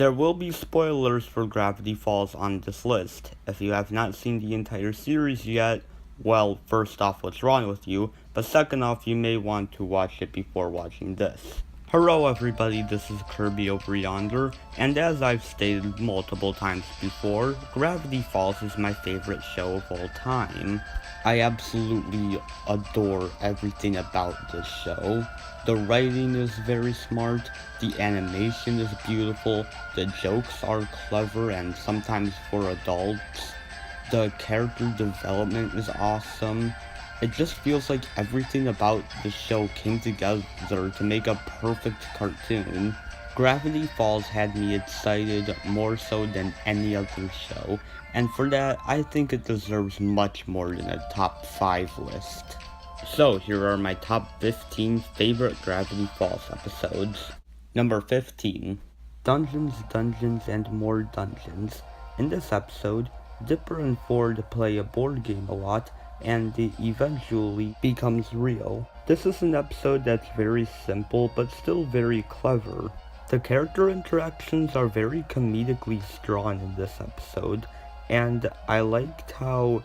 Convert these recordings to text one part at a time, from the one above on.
There will be spoilers for Gravity Falls on this list. If you have not seen the entire series yet, well, first off, what's wrong with you? But second off, you may want to watch it before watching this. Hello everybody, this is Kirby over yonder, and as I've stated multiple times before, Gravity Falls is my favorite show of all time. I absolutely adore everything about this show. The writing is very smart, the animation is beautiful, the jokes are clever and sometimes for adults, the character development is awesome. It just feels like everything about the show came together to make a perfect cartoon. Gravity Falls had me excited more so than any other show, and for that, I think it deserves much more than a top 5 list. So, here are my top 15 favorite Gravity Falls episodes. Number 15. Dungeons, Dungeons, and More Dungeons. In this episode, Dipper and Ford play a board game a lot, and it eventually becomes real. This is an episode that's very simple, but still very clever. The character interactions are very comedically strong in this episode, and I liked how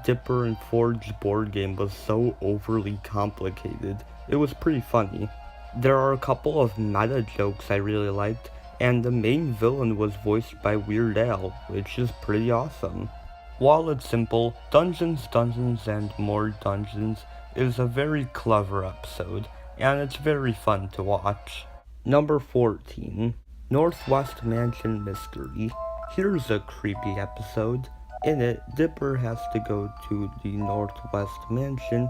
Dipper and Ford's board game was so overly complicated. It was pretty funny. There are a couple of meta jokes I really liked, and the main villain was voiced by Weird Al, which is pretty awesome. While it's simple, Dungeons, Dungeons, and More Dungeons is a very clever episode, and it's very fun to watch. Number 14. Northwest Mansion Mystery. Here's a creepy episode. In it, Dipper has to go to the Northwest Mansion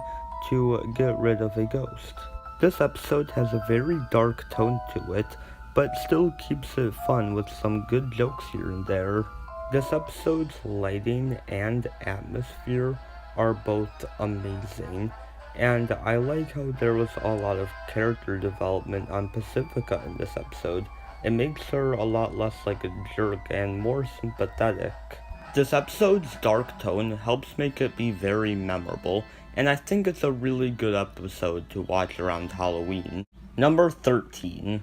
to get rid of a ghost. This episode has a very dark tone to it, but still keeps it fun with some good jokes here and there. This episode's lighting and atmosphere are both amazing, and I like how there was a lot of character development on Pacifica in this episode. It makes her a lot less like a jerk and more sympathetic. This episode's dark tone helps make it be very memorable, and I think it's a really good episode to watch around Halloween. Number 13.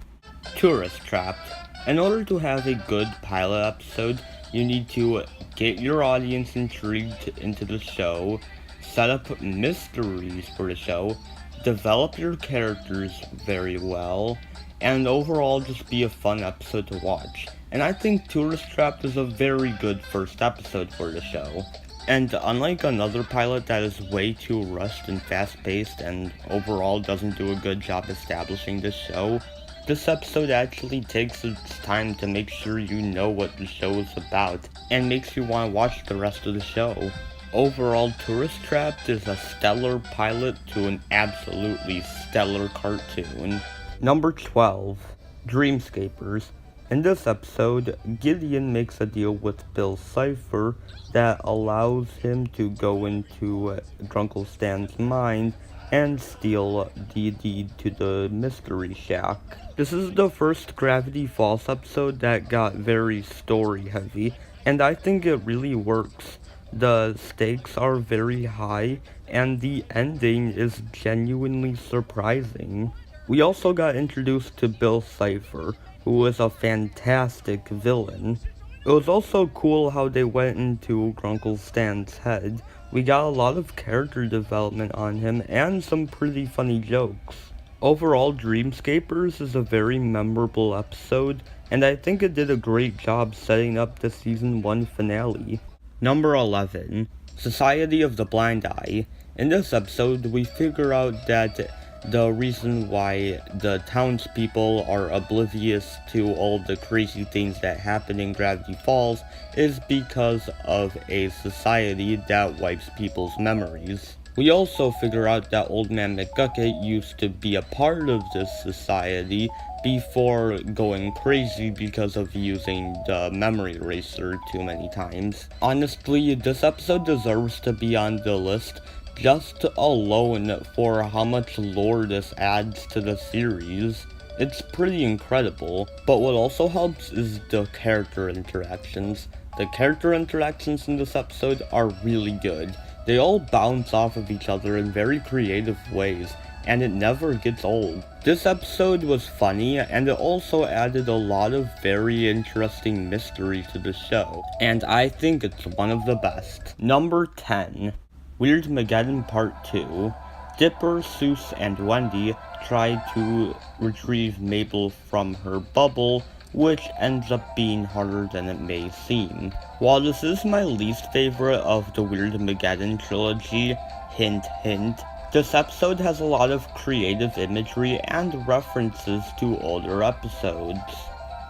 Tourist Trapped. In order to have a good pilot episode, you need to get your audience intrigued into the show, set up mysteries for the show, develop your characters very well, and overall just be a fun episode to watch. And I think Tourist Trapped is a very good first episode for the show. And unlike another pilot that is way too rushed and fast-paced and overall doesn't do a good job establishing the show, this episode actually takes its time to make sure you know what the show is about, and makes you want to watch the rest of the show. Overall, Tourist Trapped is a stellar pilot to an absolutely stellar cartoon. Number 12. Dreamscapers. In this episode, Gideon makes a deal with Bill Cipher that allows him to go into Grunkle Stan's mind and steal the deed to the Mystery Shack. This is the first Gravity Falls episode that got very story heavy, and I think it really works. The stakes are very high, and the ending is genuinely surprising. We also got introduced to Bill Cipher, who is a fantastic villain. It was also cool how they went into Grunkle Stan's head. We got a lot of character development on him and some pretty funny jokes. Overall, Dreamscapers is a very memorable episode, and I think it did a great job setting up the season 1 finale. Number 11. Society of the Blind Eye. In this episode, we figure out that the reason why the townspeople are oblivious to all the crazy things that happen in Gravity Falls is because of a society that wipes people's memories. We also figure out that Old Man McGucket used to be a part of this society before going crazy because of using the memory eraser too many times. Honestly, this episode deserves to be on the list just alone for how much lore this adds to the series. It's pretty incredible, but what also helps is the character interactions. The character interactions in this episode are really good. They all bounce off of each other in very creative ways, and it never gets old. This episode was funny, and it also added a lot of very interesting mystery to the show, and I think it's one of the best. Number 10. Weirdmageddon Part 2. Dipper, Soos, and Wendy try to retrieve Mabel from her bubble, which ends up being harder than it may seem. While this is my least favorite of the Weirdmageddon trilogy, hint hint, this episode has a lot of creative imagery and references to older episodes.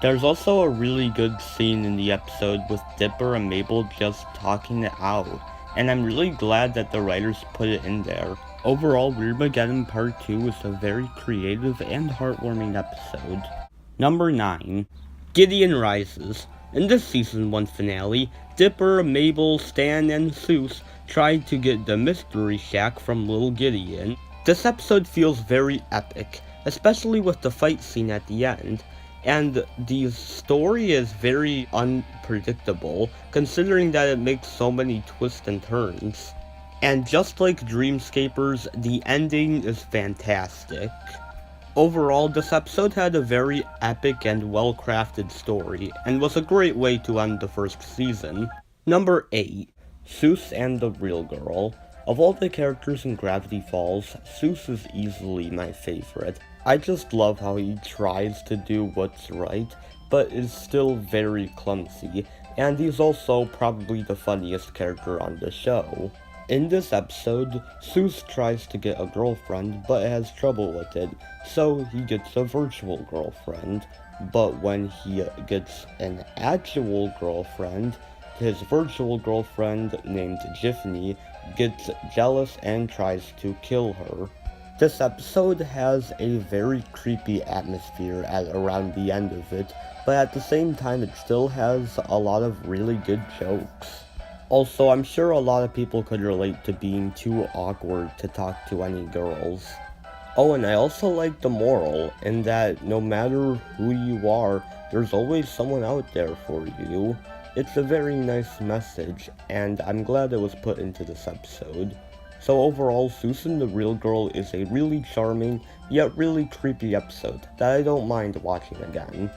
There's also a really good scene in the episode with Dipper and Mabel just talking it out, and I'm really glad that the writers put it in there. Overall, Weirdmageddon Part 2 is a very creative and heartwarming episode. Number 9. Gideon Rises. In this Season 1 finale, Dipper, Mabel, Stan, and Soos tried to get the Mystery Shack from Little Gideon. This episode feels very epic, especially with the fight scene at the end, and the story is very unpredictable, considering that it makes so many twists and turns. And just like Dreamscapers, the ending is fantastic. Overall, this episode had a very epic and well-crafted story, and was a great way to end the first season. Number 8. Soos and the Real Girl. Of all the characters in Gravity Falls, Soos is easily my favorite. I just love how he tries to do what's right, but is still very clumsy, and he's also probably the funniest character on the show. In this episode, Soos tries to get a girlfriend, but has trouble with it, so he gets a virtual girlfriend. But when he gets an actual girlfriend, his virtual girlfriend, named Jiffany, gets jealous and tries to kill her. This episode has a very creepy atmosphere at around the end of it, but at the same time it still has a lot of really good jokes. Also, I'm sure a lot of people could relate to being too awkward to talk to any girls. Oh, and I also like the moral, in that no matter who you are, there's always someone out there for you. It's a very nice message, and I'm glad it was put into this episode. So overall, Soos and the Real Girl is a really charming, yet really creepy episode that I don't mind watching again.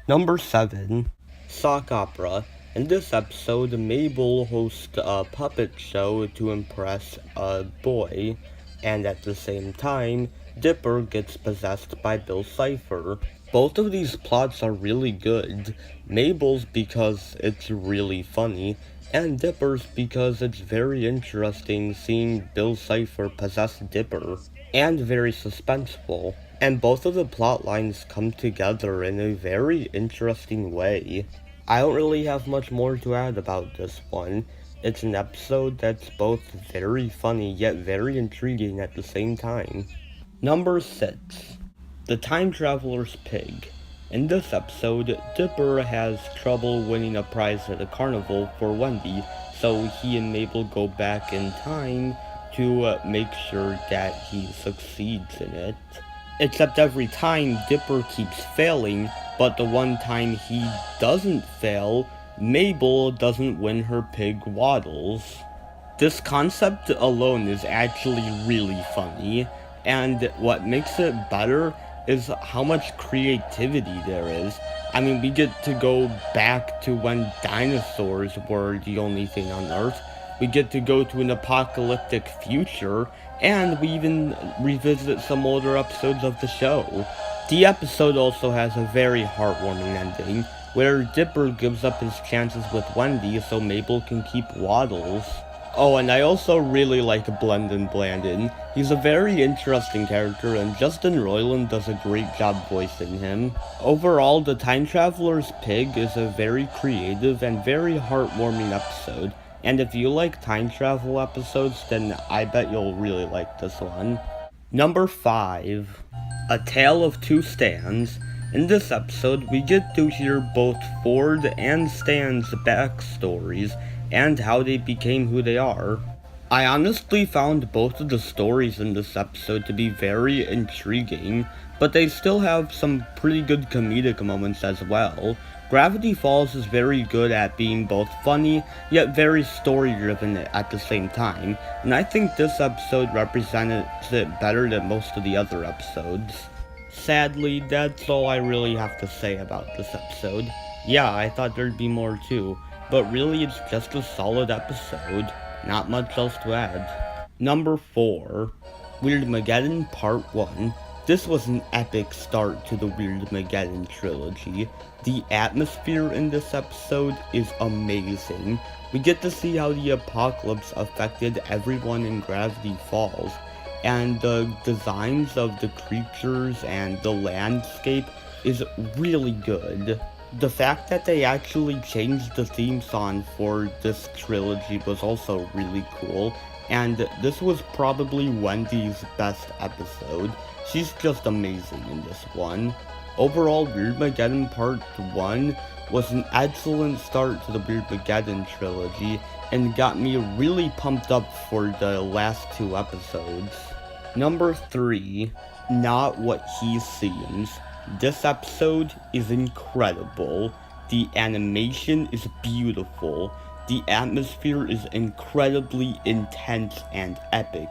Number 7. Sock Opera. In this episode, Mabel hosts a puppet show to impress a boy, and at the same time, Dipper gets possessed by Bill Cipher. Both of these plots are really good. Mabel's because it's really funny, and Dipper's because it's very interesting seeing Bill Cipher possess Dipper, and very suspenseful. And both of the plot lines come together in a very interesting way. I don't really have much more to add about this one. It's an episode that's both very funny yet very intriguing at the same time. Number 6. The Time Traveler's Pig. In this episode, Dipper has trouble winning a prize at a carnival for Wendy, so he and Mabel go back in time to make sure that he succeeds in it. Except every time, Dipper keeps failing, but the one time he doesn't fail, Mabel doesn't win her pig waddles. This concept alone is actually really funny, and what makes it better is how much creativity there is. I mean, we get to go back to when dinosaurs were the only thing on Earth. We get to go to an apocalyptic future, and we even revisit some older episodes of the show. The episode also has a very heartwarming ending, where Dipper gives up his chances with Wendy so Mabel can keep Waddles. Oh, and I also really like Blendon Blandon. He's a very interesting character, and Justin Roiland does a great job voicing him. Overall, The Time Traveler's Pig is a very creative and very heartwarming episode, and if you like time travel episodes, then I bet you'll really like this one. Number 5. A Tale of Two Stans. In this episode, we get to hear both Ford and Stan's backstories, and how they became who they are. I honestly found both of the stories in this episode to be very intriguing, but they still have some pretty good comedic moments as well. Gravity Falls is very good at being both funny, yet very story-driven at the same time, and I think this episode represented it better than most of the other episodes. Sadly, that's all I really have to say about this episode. Yeah, I thought there'd be more too, but really it's just a solid episode. Not much else to add. Number 4, Weirdmageddon Part 1. This was an epic start to the Weirdmageddon trilogy. The atmosphere in this episode is amazing. We get to see how the apocalypse affected everyone in Gravity Falls, and the designs of the creatures and the landscape is really good. The fact that they actually changed the theme song for this trilogy was also really cool, and this was probably Wendy's best episode. She's just amazing in this one. Overall, Weirdmageddon Part 1 was an excellent start to the Weirdmageddon trilogy and got me really pumped up for the last 2 episodes. Number 3, Not What He Seems. This episode is incredible. The animation is beautiful. The atmosphere is incredibly intense and epic.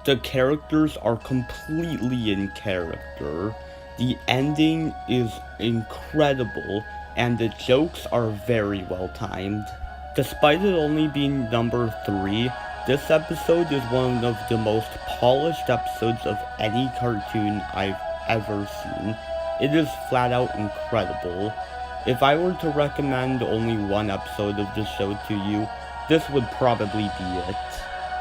The characters are completely in character. The ending is incredible, and the jokes are very well timed. Despite it only being number 3, this episode is one of the most polished episodes of any cartoon I've ever seen. It is flat out incredible. If I were to recommend only one episode of this show to you, this would probably be it.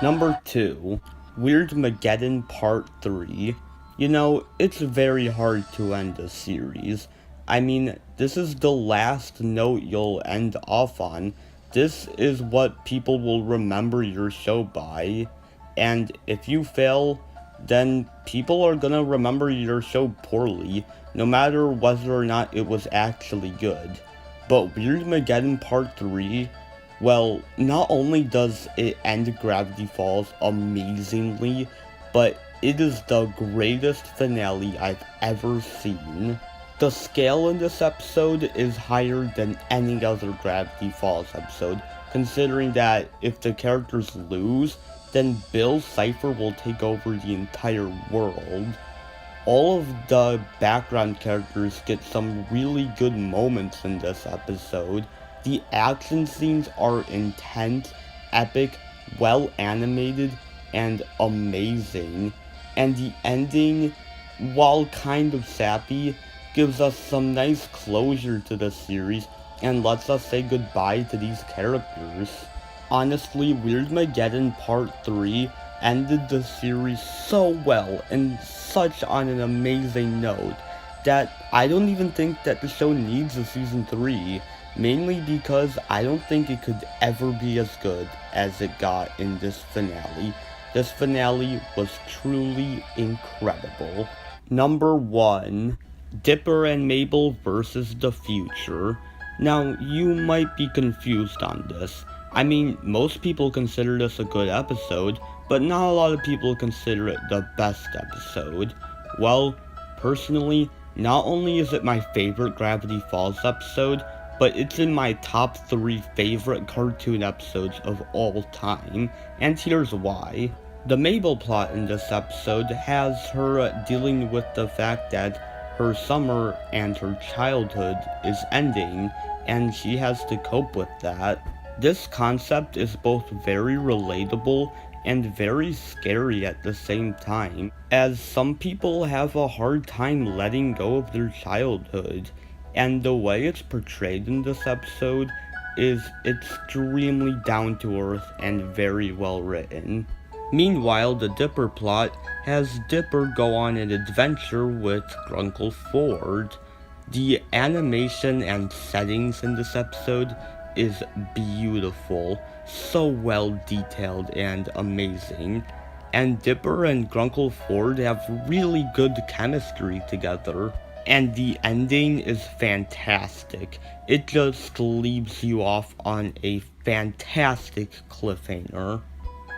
Number 2, Weirdmageddon Part 3. You know, it's very hard to end a series. I mean, this is the last note you'll end off on. This is what people will remember your show by. And if you fail, then people are gonna remember your show poorly, no matter whether or not it was actually good. But Weirdmageddon Part 3, well, not only does it end Gravity Falls amazingly, but it is the greatest finale I've ever seen. The scale in this episode is higher than any other Gravity Falls episode, considering that if the characters lose, then Bill Cipher will take over the entire world. All of the background characters get some really good moments in this episode. The action scenes are intense, epic, well animated, and amazing. And the ending, while kind of sappy, gives us some nice closure to the series and lets us say goodbye to these characters. Honestly, Weirdmageddon Part 3 ended the series so well and such on an amazing note that I don't even think that the show needs a season 3, mainly because I don't think it could ever be as good as it got in this finale. This finale was truly incredible. Number 1, Dipper and Mabel versus the Future. Now, you might be confused on this. I mean, most people consider this a good episode, but not a lot of people consider it the best episode. Well, personally, not only is it my favorite Gravity Falls episode, but it's in my top 3 favorite cartoon episodes of all time, and here's why. The Mabel plot in this episode has her dealing with the fact that her summer and her childhood is ending, and she has to cope with that. This concept is both very relatable and very scary at the same time, as some people have a hard time letting go of their childhood, and the way it's portrayed in this episode is extremely down to earth and very well written. Meanwhile, the Dipper plot has Dipper go on an adventure with Grunkle Ford. The animation and settings in this episode is beautiful, so well detailed and amazing, and Dipper and Grunkle Ford have really good chemistry together, and the ending is fantastic. It just leaves you off on a fantastic cliffhanger.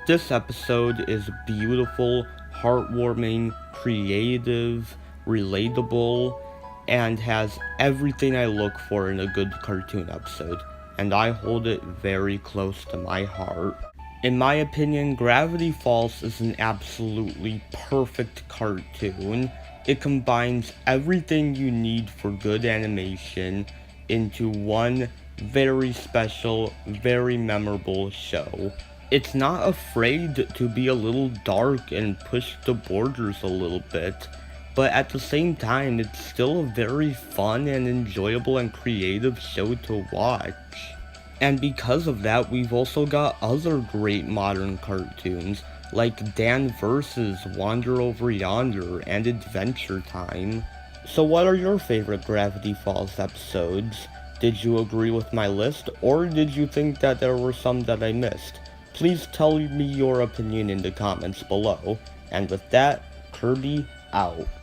This episode is beautiful, heartwarming, creative, relatable, and has everything I look for in a good cartoon episode, and I hold it very close to my heart. In my opinion, Gravity Falls is an absolutely perfect cartoon. It combines everything you need for good animation into one very special, very memorable show. It's not afraid to be a little dark and push the borders a little bit, but at the same time, it's still a very fun and enjoyable and creative show to watch. And because of that, we've also got other great modern cartoons, like Dan vs. Wander Over Yonder and Adventure Time. So what are your favorite Gravity Falls episodes? Did you agree with my list, or did you think that there were some that I missed? Please tell me your opinion in the comments below. And with that, Kirby out.